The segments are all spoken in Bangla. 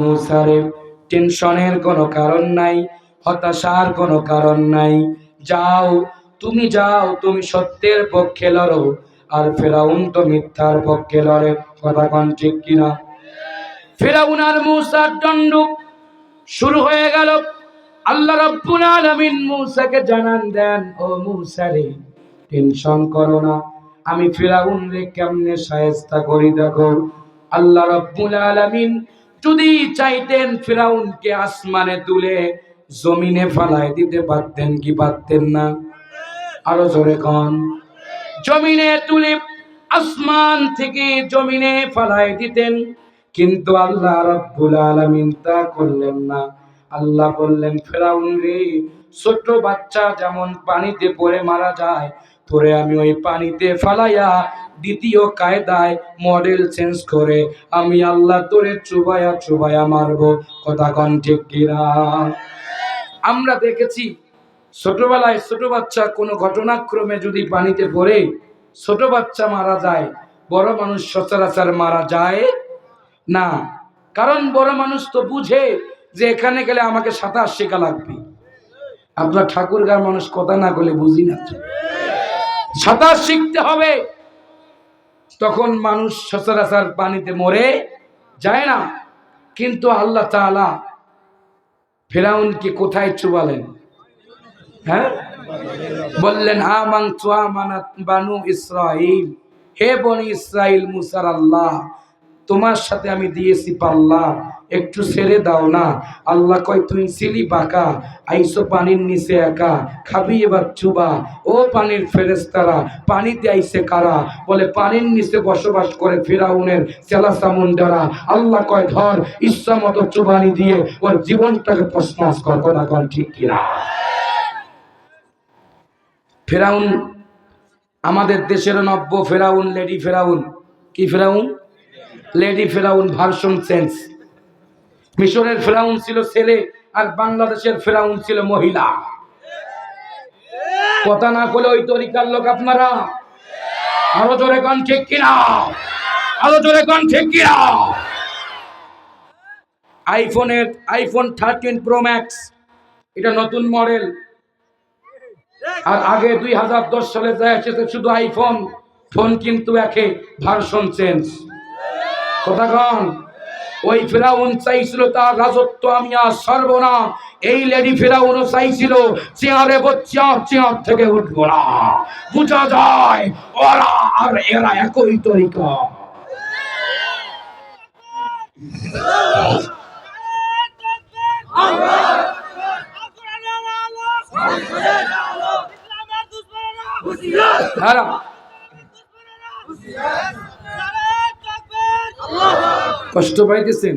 মূসারে টেনশনের কোনো কারণ নাই, হতাশার কোনো কারণ নাই। যাও, তুমি যাও, তুমি সত্যের পক্ষে লড়ো, আর ফেরাউন তো মিথ্যার পক্ষে লড়ে। কথা কোন ঠিক কিনা? ফেরাউন আর মূসার দণ্ড শুরু হয়ে গেল। আল্লাহ রাব্বুল আলামিন মূসাকে জানান দেন, ও মূসা রে, টেনশন করো না, আমি ফিরাউন রে কেমনে শায়েস্তা করি দেখো। আল্লাহ রাব্বুল আলামিন যদি চাইতেন ফিরাউনকে আসমানে তুলে জমিনে ফালায় দিতে পারতেন কি পারতেন না? আরো জোরে কোন। জমিনে তুলে আসমান থেকে জমিনে ফালায় দিতেন, কিন্তু আল্লাহ রাব্বুল আলামিন তা করলেন না। আল্লাহ বললেন, ফিরাউন রে, ছোট বাচ্চা যেমন পানিতে পড়ে মারা যায়, তোরে আমি ওই পানিতে ফালাইয়া দ্বিতীয় কায়দায় মডেল চেঞ্জ করে আমি আল্লাহ তোরে চুবায়া চুবায়া মারবো। কথা কোন ঠিক কিনা? আমরা দেখেছি ছোটবেলায় ছোট বাচ্চা কোনো ঘটনাক্রমে যদি পানিতে পড়ে ছোট বাচ্চা মারা যায়, বড় মানুষ সচরাচর মারা যায় না। কারণ বড় মানুষ তো বুঝে যে এখানে গেলে আমাকে সাঁতার শেখা লাগবে। আপনার ঠাকুরগাঁর মানুষ কথা না বলে বুঝি না, সাঁতার শিখতে হবে, তখন মানুষ সচরাচর পানিতে মরে যায় না। কিন্তু আল্লাহ তাআলা ফিরাউনকে কোথায় চুবালেন? হ্যাঁ, বললেন, আমানতু আমানাত বানু ইসরাইল, হে বনি ইসরাইল, মুসার আল্লাহ তোমার সাথে আমি দিয়েছি পাল্লা, একটু ছেড়ে দাও না। আল্লাহ কয়, তুই ছিলি বাঁকা, আইসো পানির নিচে একা, খাবি এবার চুবা। ও পানির ফেরেশতারা, পানিতে আইসে কারা? বলে পানির নিচে বসবাস করে ফিরাউনের চেলা চামুন্ডারা। আল্লাহ কয়, ধর, ইচ্ছা মতো চুবানি দিয়ে ওর জীবনটাকে তছনছ কর। কথা কন ঠিক কিনা? ফেরাউন আমাদের দেশের নব্য ফেরাউন, লেডি ফেরাউন। কি ফেরাউন? লেডি ফেরাউন, ভার্সন চেঞ্জ। মিশরের ফেরাউন ছিল ছেলে, আর বাংলাদেশের ফেরাউন ছিল মহিলা। কথা না বলে ওই তরিকার লোক আপনারা। আরো জোরে কোন ঠিক কিনা? আরো জোরে কোন ঠিক কিনা? আইফোন 13 প্রো ম্যাক্স, এটা নতুন মডেল। আর আগে 2010 সালে যা এসেছে শুধু আইফোন ফোন, কিন্তু একে ভার্সন চেঞ্জ। কথা কন। ওই ফেরাউন চাইছিল তার রাজত্ব আমি আর ছাড়বো না। এই লেডি ফেরাউনও চাইছিল চেয়ারে চেয়ার থেকে উঠবো না। বুঝা যায় ওরা আর এরা একই তরিকা। কষ্ট পাইতেছেন?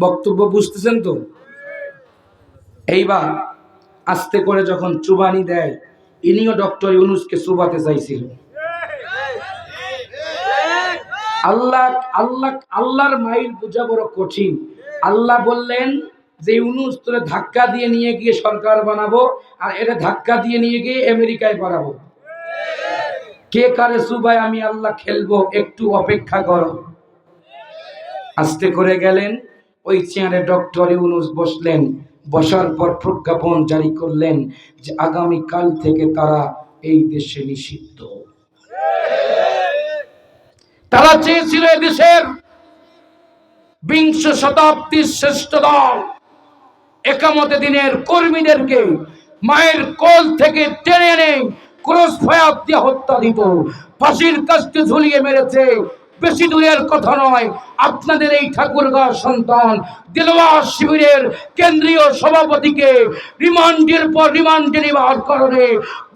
বক্তব্য বুঝতেছেন তো? এইবার আস্তে করে যখন চুবানি দেয়, ইনিও ডক্টর ইউনূসকে চুবাতে চাইছিল। আল্লাহর মাইল বোঝা বড় কঠিন। আল্লাহ বললেন যে ইউনূস তোরে ধাক্কা দিয়ে নিয়ে গিয়ে সরকার বানাবো, আর এটা ধাক্কা দিয়ে নিয়ে গিয়ে আমেরিকায় পাঠাবো। কে কারে চুবায় আমি আল্লাহ খেলবো, একটু অপেক্ষা করো। আস্তে করে গেলেন, ওই চেয়ারে ডক্টর ইউনূস বসলেন। বসার পর প্রজ্ঞাপন জারি করলেন যে আগামী কাল থেকে তারা এই দেশে নিষিদ্ধ। তারা চেয়েছিল এদেশের 20 শতাব্দীর শ্রেষ্ঠ দল একামতে দিনের কর্মীদেরকে মায়ের কোল থেকে টেনে এনে ক্রস ফায়ার দিয়ে হত্যা দিত, ফাঁসির কাস্তে ঝুলিয়ে মেরেছে। বেশি দূরের কথা নয়, আপনাদের এই ঠাকুরগাঁও সন্তান দিলওয়ার শিবিরের কেন্দ্রীয় সভাপতিকে রিমান্ডের পর রিমান্ডে নেওয়ার কারণে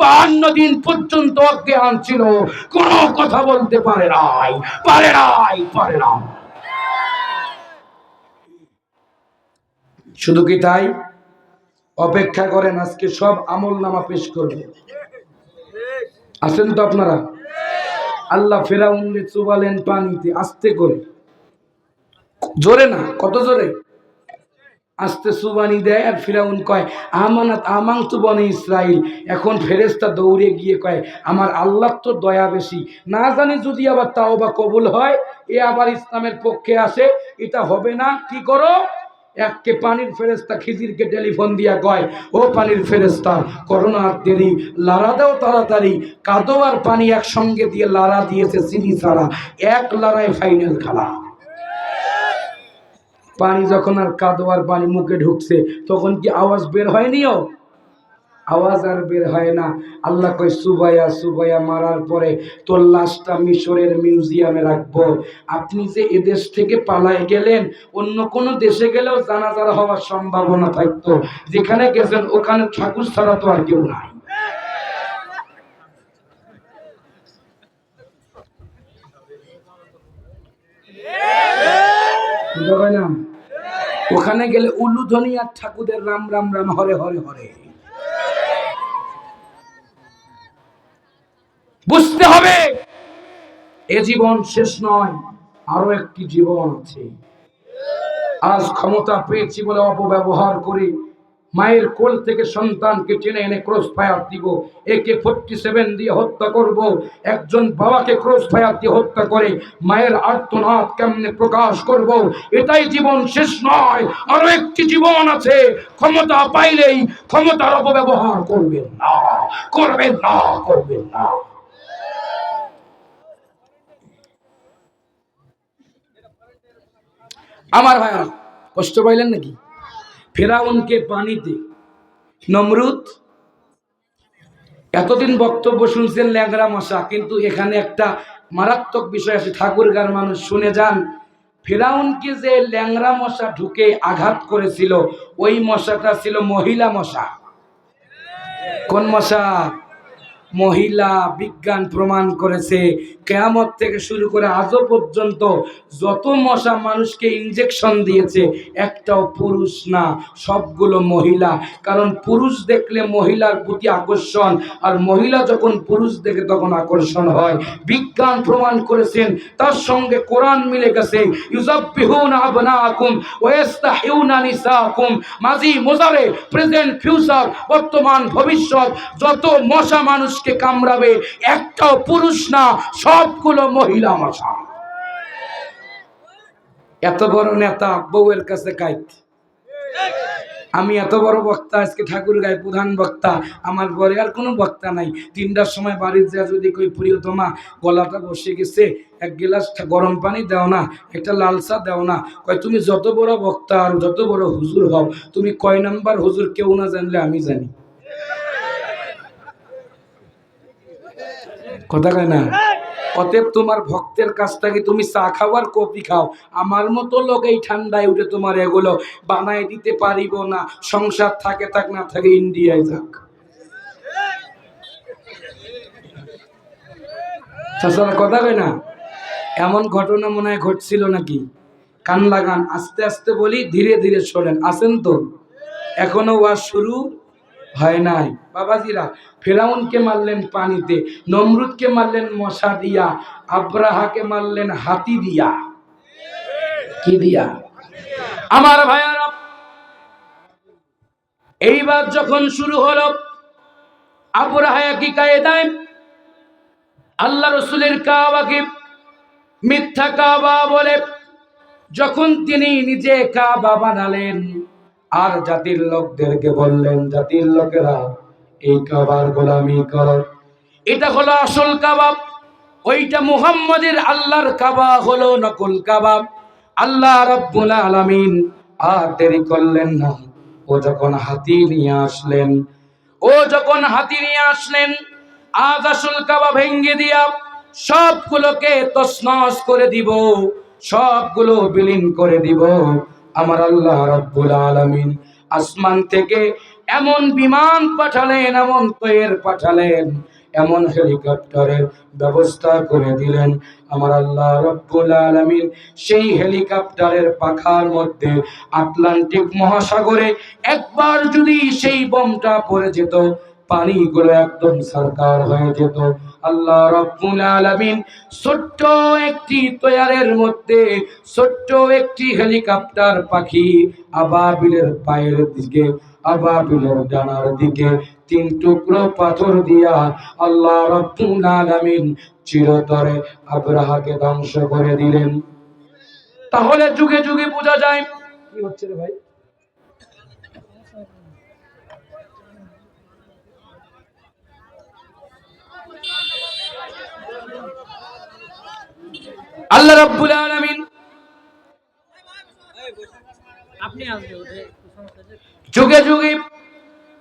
52 দিন পর্যন্ত অজ্ঞান ছিল, কোনো কথা বলতে পারে নাই। শুধু কি তাই? অপেক্ষা করেন, আজকে সব আমল নামা পেশ করবে। আসেন তো আপনারা। আল্লাহ ফেরাউনকে চুবালেন পানিতে, আস্তে করে, জোরে না। কত জোরে? আস্তে সুবানি দেয় আর ফিরাউন কয় আমানাত আমানতু বনি ইসরাইল। এখন ফেরেশতা দৌড়ে গিয়ে কয় আমার আল্লাহর তো দয়া বেশি, না জানি যদি আবার তাওবা কবুল হয়, এ আবার ইসলামের পক্ষে আসে, এটা হবে না। কি করো? এককে পানির ফেরেশতা খিজিরকে টেলিফোন দিয়া কয় ও পানির ফেরেশতা, করোনা আর দেরি, লাড়া দাও তাড়াতাড়ি। কাদো আর পানি একসঙ্গে দিয়ে লাড়া দিয়েছে চিনি ছাড়া, এক লাড়ায় ফাইনাল খেলা। পানি যখন আর কাদো আর পানি মুখে ঢুকছে তখন কি আওয়াজ বের হয়নিও? আওয়াজ আর বের হয় না। আল্লাহ কয় সুবাইয়া সুবাইয়া মারার পরে তোর লাশটা মিশরের মিউজিয়ামে রাখবো। আপনি যে এদেশ থেকে পালায় গেলেন, অন্য কোনো দেশে গেলেও জানাজার হওয়ার সম্ভাবনা থাকতো, যেখানে গেছেন ওখানে ঠাকুর ছাড়া তো আর কেউ নাই। না, ওখানে গেলে উলুধ্বনি আর ঠাকুরের রাম রাম রাম হরে হরে হরে। বুঝতে হবে এ জীবন শেষ নয়, আরো একটি জীবন আছে। আজ ক্ষমতা পেয়েছি বলে অপব্যবহার করে মায়ের কোল থেকে সন্তানকে টেনে এনে ক্রস ফায়ার দিব, AK-47 দিয়ে হত্যা করব। একজন বাবাকে ক্রস ফায়ার দিয়ে হত্যা করে মায়ের আর্তনাদ কেমনে প্রকাশ করব? এটাই জীবন শেষ নয়, আরো একটি জীবন আছে। ক্ষমতা পাইলেই ক্ষমতার অপব্যবহার করবেন না, করবেন না, করবেন না। আমার ভাইরা, কষ্ট পাইলেন নাকি? ফেরাউনকে পানিতে, নমরুদ এতদিন বক্তব্য শুনছেন ল্যাংড়া মশা, কিন্তু এখানে একটা মারাত্মক বিষয় আছে, ঠাকুরগাঁর মানুষ শুনে যান। ফেরাউনকে যে ল্যাংড়া মশা ঢুকে আঘাত করেছিল, ওই মশাটা ছিল মহিলা মশা। কোন মশা? মহিলা। বিজ্ঞান প্রমাণ করেছে কিয়ামত থেকে শুরু করে আজও পর্যন্ত যত মশা মানুষকে ইনজেকশন দিয়েছে একটাও পুরুষ না, সবগুলো মহিলা। কারণ পুরুষ দেখলে মহিলার প্রতি আকর্ষণ, আর মহিলা যখন পুরুষ দেখে তখন আকর্ষণ হয়। বিজ্ঞান প্রমাণ করেছেন, তার সঙ্গে কোরআন মিলে গেছে। ইউযাব্বিহুনা আবনাআকুম ওয়া ইস্তাহিউনা নিসাআকুম। মাজি মুজারে, প্রেজেন্ট ফিউচার, বর্তমান ভবিষ্যৎ, যত মশা মানুষকে কামড়াবে একটাও পুরুষ না, সবগুলো মহিলা মশা। এত বড় নেতা বউয়ের কাছে কাইত। আমি এত বড় বক্তা, আজকে ঠাকুরগাঁয় প্রধান বক্তা, আমার ঘরে আর কোনো বক্তা নাই। 3টার সময় বাড়ির যা যদি কই প্রিয়তমা গলাটা বসে গেছে, এক গ্লাস গরম পানি দাও না, একটা লাল চা দাও না। কয় তুমি যত বড় বক্তা আর যত বড় হুজুর হও, তুমি কয় নাম্বার হুজুর কেউ না জানলে আমি জানি। কথা কয় না? অতএব তোমার ভক্তের কাছ থেকে তুমি চা খাওয়ার কফি খাও, আমার মতো লোক এই ঠান্ডায় উঠে তোমার এগুলো বানায় দিতে পারিব না। সংসার থাকে থাক, না থাকে ইন্ডিয়ায় যাক। কথা কয় না? এমন ঘটনা মনে হয় ঘটছিল নাকি? কান লাগান, আস্তে আস্তে বলি, ধীরে ধীরে শোনেন। আছেন তো? এখনো ওয়াজ শুরু হয় নাই। বাবাজিরা, ফেরাউনকে মারলেন পানিতে, নমরুদকে মারলেন মশা দিয়া, আব্রাহাকে মারলেন হাতি দিয়া। কি দিয়া? আমার ভাইয়ারা, এইবার যখন শুরু হলো, আব্রাহা কি কায়দায় আল্লাহ রসুলের কাবাকে মিথ্যা কাবা বলে যখন তিনি নিজে কাবা বানালেন, আর জাতির লোকদেরকে বললেন, জাতির লোকেরা এই কাবার গোলামি করো, এটা হলো আসল কাবা, ওইটা মুহাম্মাদের আল্লাহর কাবা হলো নকল কাবা। আল্লাহ রাব্বুল আলামিন আর দেরি করলেন না, ও যখন হাতি নিয়ে আসলেন, আজ আসল কাবা ভেঙ্গে দিয়া সবগুলোকে তছনছ করে দিব, সবগুলো বিলীন করে দিব। আমার আল্লাহ রাব্বুল আলামিন আসমান থেকে এমন বিমান পাঠালেন, এমন তৈর পাঠালেন, এমন হেলিকপ্টারের ব্যবস্থা করে দিলেন। আমার আল্লাহ রাব্বুল আলামিন সেই হেলিকপ্টারের পাখার মধ্যে আটলান্টিক মহাসাগরে একবার যদি সেই বোমটা পড়ে যেত, পানিগুলো একদম সরকার হয়ে যেত। আল্লাহ রাব্বুল আলামিন ছোট্ট একটি তয়ারের মধ্যে ছোট্ট একটি হেলিকপ্টার পাখি আবাবিলের পায়ের দিকে, আবাবিলের ডানার দিকে 3 টুকরো পাথর দিয়া আল্লাহ রাব্বুল আলামিন চিরতরে আব্রাহাকে ধ্বংস করে দিলেন। তাহলে যুগে যুগে বোঝা যায় কি হচ্ছে রে ভাই। আল্লাহ রাব্বুল আলামিন যুগে যুগে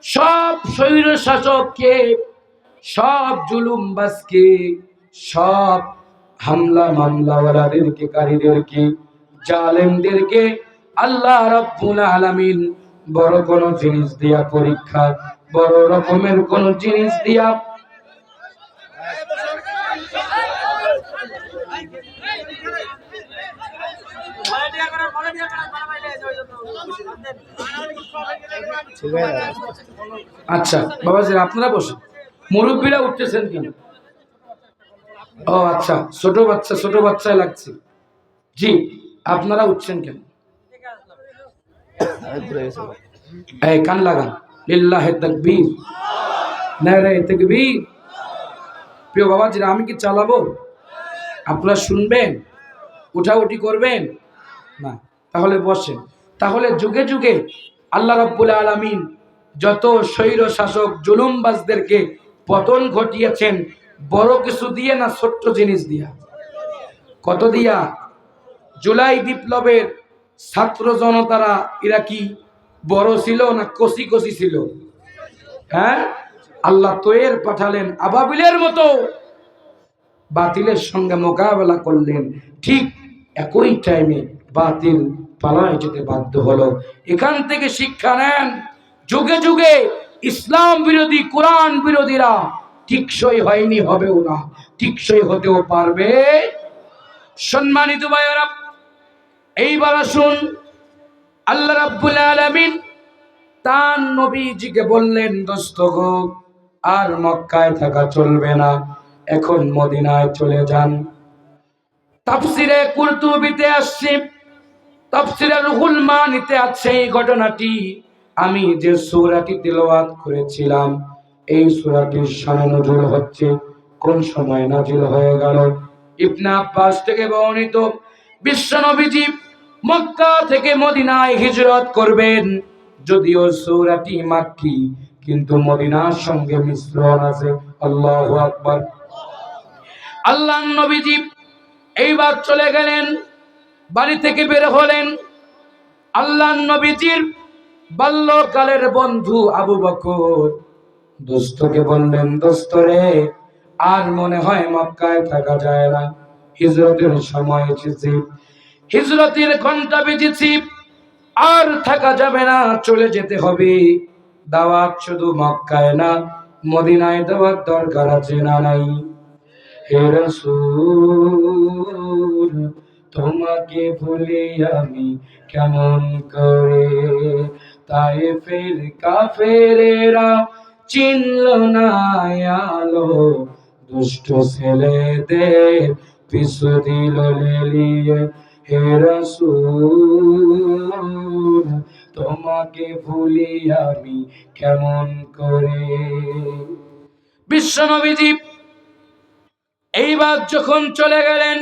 সব স্বৈর শাসককে, সব জুলুমবাজকে, সব হামলা মামলাওয়ালাদেরকে, কারীদেরকে, জালেমদেরকে আল্লাহ রাব্বুল আলামিন বড় কোন জিনিস দিয়া পরীক্ষা, বড় রকমের কোন জিনিস দিয়া আচ্ছা বাবাজি আপনারা বসেন, মুরব্বীরা উঠতেছেন কেন? ও আচ্ছা, ছোট বাচ্চা লাগছে। জি আপনারা উঠছেন কেন? এই কান লাগান, লিল্লাহি তাকবীর, নারে তাকবীর। প্রিয় বাবাজিরা, আমি কি চালাবো? আপনারা শুনবেন? উঠাউঠি করবেন না? তাহলে বসেন। তাহলে যুগে যুগে আল্লাহ রাব্বুল আলামিন যত স্বৈর শাসক জুলুমবাজদেরকে পতন ঘটিয়েছেন বড় কিছু দিয়ে না, ছোট্ট জিনিস দিয়া। কত দিয়া? জুলাই বিপ্লবের ছাত্র জনতারা এরা কি বড় ছিল না কচি কচি ছিল? হ্যাঁ, আল্লাহ তৈর পাঠালেন আবাবিলের মতো, বাতিলের সঙ্গে মোকাবেলা করলেন। ঠিক একই টাইমে বাতিল পালায় যেতে বাধ্য হলো। এখান থেকে শিক্ষা নেন, যুগে যুগে ইসলাম বিরোধী, কোরআন বিরোধীরা টিকসই হয়নি, হবেও না, টিকসই হতেও পারবে। সম্মানিত ভাইয়েরা, এইবার আসুন, আল্লাহ রাব্বুল আলামিন তার নবীজিকে বললেন, দোস্ত গো, আর মক্কায় থাকা চলবে না, এখন মদিনায় চলে যান। তাফসিরে কুরতুবিতে আসছে, তাফসিরে রুহুল মানিতে আছে এই ঘটনাটি। আমি যে সূরাটি তেলাওয়াত করেছিলাম, এই সূরাটির শানে নজুল হচ্ছে কোন সময় নাজিল হয়ে গেল। ইবনে আব্বাস থেকে বর্ণিত, বিশ্বনবীজি মক্কা থেকে মদিনায় হিজরত করবেন। যদিও সূরাটি মাক্কি, কিন্তু মদিনার সঙ্গে মিশ্রণ আছে। আল্লাহু আকবার। আল্লাহর নবীজি এইবার চলে গেলেন, বাড়ি থেকে বের হলেন। আল্লাহর নবীজির বাল্যকালের বন্ধু আবু বকর দোস্তকে বললেন, দোস্ত রে, আর মনে হয় মক্কায় থাকা যায় না, হিজরতের সময় এসেছে, হিজরতের ঘন্টা বেজেছে, আর থাকা যাবে না, চলে যেতে হবে। দাওয়াত শুধু মক্কায় না, মদিনায় দেওয়ার দরকার আছে না নাই? হে রাসূল, তোমাকে ভুলি আমি কেমন করে, তায়েফের কাফেরেরা চিনল না আলো, দুষ্ট ছেলেদের পিছু দিল লেলিয়ে। হে রাসূল, তোমাকে ভুলি আমি কেমন করে। বিশ্বনবীজি এইবার যখন চলে গেলেন,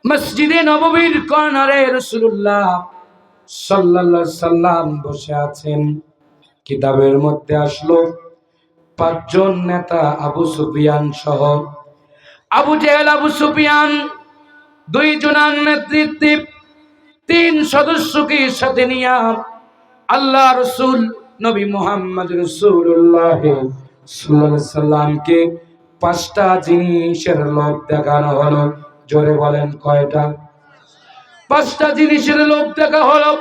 মসজিদে নববীর কর্নারে রাসূলুল্লাহ সাল্লাল্লাহু আলাইহি সাল্লাম বসে আছেন। কিতাবের মধ্যে আসলো 5 জন নেতা, আবু সুফিয়ান সহ, আবু জেহেল, আবু সুফিয়ান 2 জনের নেতৃত্বে 3 সদস্যকে সাথে নিয়ে আল্লাহ রাসূল নবী মুহাম্মদ রাসূলুল্লাহ সাল্লাল্লাহু আলাইহি সাল্লামকে 5টা জিনিসের লোভ দেখানো হলো। জোরে বলেন কয়টা? 5টা জিনিসের লোভ দেখা হলো।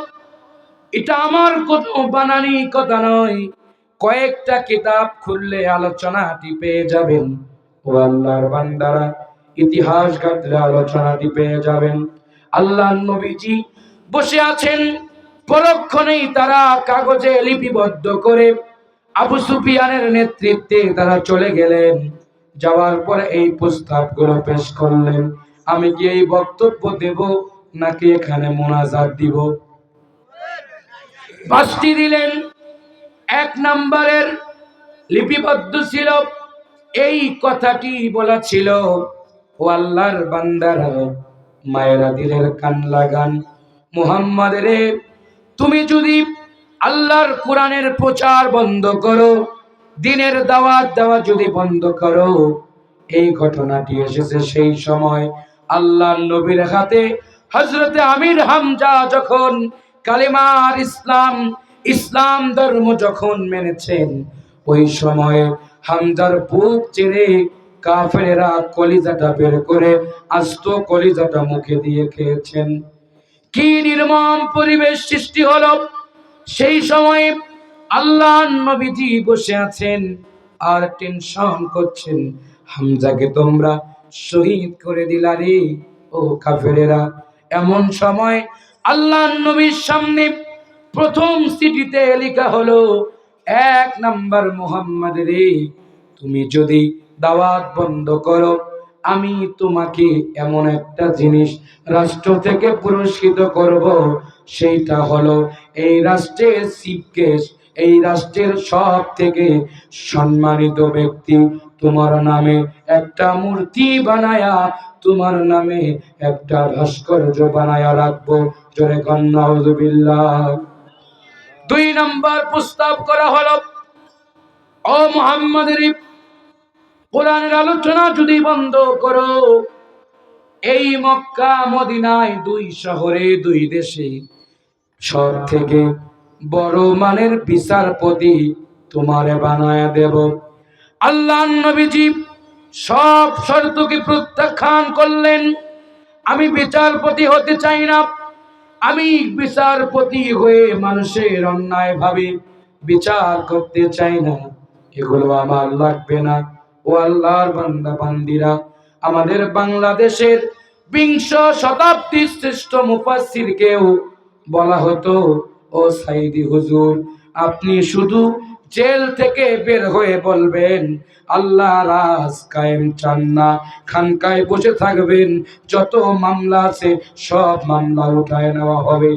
এটা আমার কোনো বানানি কথা নয়, কয়েকটা কিতাব খুললে আলোচনাটি পেয়ে যাবেন। ও আল্লাহর বান্দারা, ইতিহাস ঘাটলে আলোচনাটি পেয়ে যাবেন। আল্লাহর নবীজি বসে আছেন, পরক্ষণেই তারা কাগজে লিপিবদ্ধ করে আবু সুফিয়ানের নেতৃত্বে তারা চলে গেলেন। যাওয়ার পরে এই প্রস্তাবগুলো পেশ করলেন, আমি কি এই বক্তব্য দেব নাকি এখানে মোনাজাত দিব? পাঁচটি দিলেন। এক নম্বরের লিপিবদ্ধ ছিল, এই কথাটি বলা ছিল, ও আল্লাহর বান্দারা, মায়েরা দিলের কান লাগান, মুহাম্মদ রে, তুমি যদি আল্লাহর কোরআনের প্রচার বন্ধ করো, দিনের দাওয়াত দেওয়া যদি বন্ধ করো, এই ঘটনাটি এসেছে সেই সময় আল্লাহর নবীর হাতে হযরতে আমির হামজা যখন কালেমার ইসলাম ধর্ম যখন মেনেছেন, ওই সময় হামজার বুক চিরে কাফেরেরা কলিজাটা বের করে আস্ত কলিজাটা মুখে দিয়ে খেয়েছেন। কি নির্মম পরিবেশ সৃষ্টি হলো! সেই সময় আল্লাহর নবীজি বসে আছেন আর টেনশন করছেন, হামজাকে তোমরা শহীদ করে দিলা রে ও কাফেরেরা। এমন সময় আল্লাহর নবীর সামনে প্রথম চিঠিতে লেখা হলো, এক নাম্বার, মুহাম্মদ রে, তুমি যদি দাওয়াত বন্ধ করো, আমি তোমাকে এমন একটা জিনিস রাষ্ট্র থেকে পুরস্কৃত করব, সেইটা হলো এই রাষ্ট্রের চিফ গেস্ট, এই রাষ্ট্রের সব থেকে সম্মানিত ব্যক্তি তোমার নামে একটা মূর্তি বানায়া, তোমার নামে একটা ভাস্কর্য বানায়া রাখবো। জোরে কন নাউযুবিল্লাহ। দুই নাম্বার প্রস্তাব করা হলো, ও মুহাম্মদের, কোরআনের আলোচনা যদি বন্ধ করো, এই মক্কা মদিনায়, দুই শহরে, দুই দেশে সব থেকে বড় মানের বিচারপতি তোমারে বানায়া দেব। আল্লাহর নবীজি সব শর্তকে প্রত্যাখ্যান করলেন। আমি বিচারপতি হতে চাই না, আমি বিচারপতি হয়ে মানুষের অন্যায় ভাবে বিচার করতে চাই না, এগুলো আমার লাগবে না। ও আল্লাহর বান্দা বান্দিরা, আমাদের বাংলাদেশের বিংশ শতাব্দীর শ্রেষ্ঠ মুফাসসিরকেও বলা হতো, ও সাইদি হুজুর, আপনি শুধু জেল থেকে বের হয়ে বলবেন আল্লাহ রাজ কায়েম চান না, খানকায় বসে থাকবেন, যত মামলা আছে সব মামলা উঠায় নেওয়া হবে।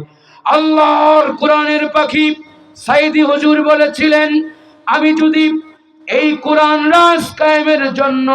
আল্লাহর কোরআনের পাখি সাইদি হুজুর বলেছিলেন, আমি যদি এই কোরআন রাজ কায়েমের জন্য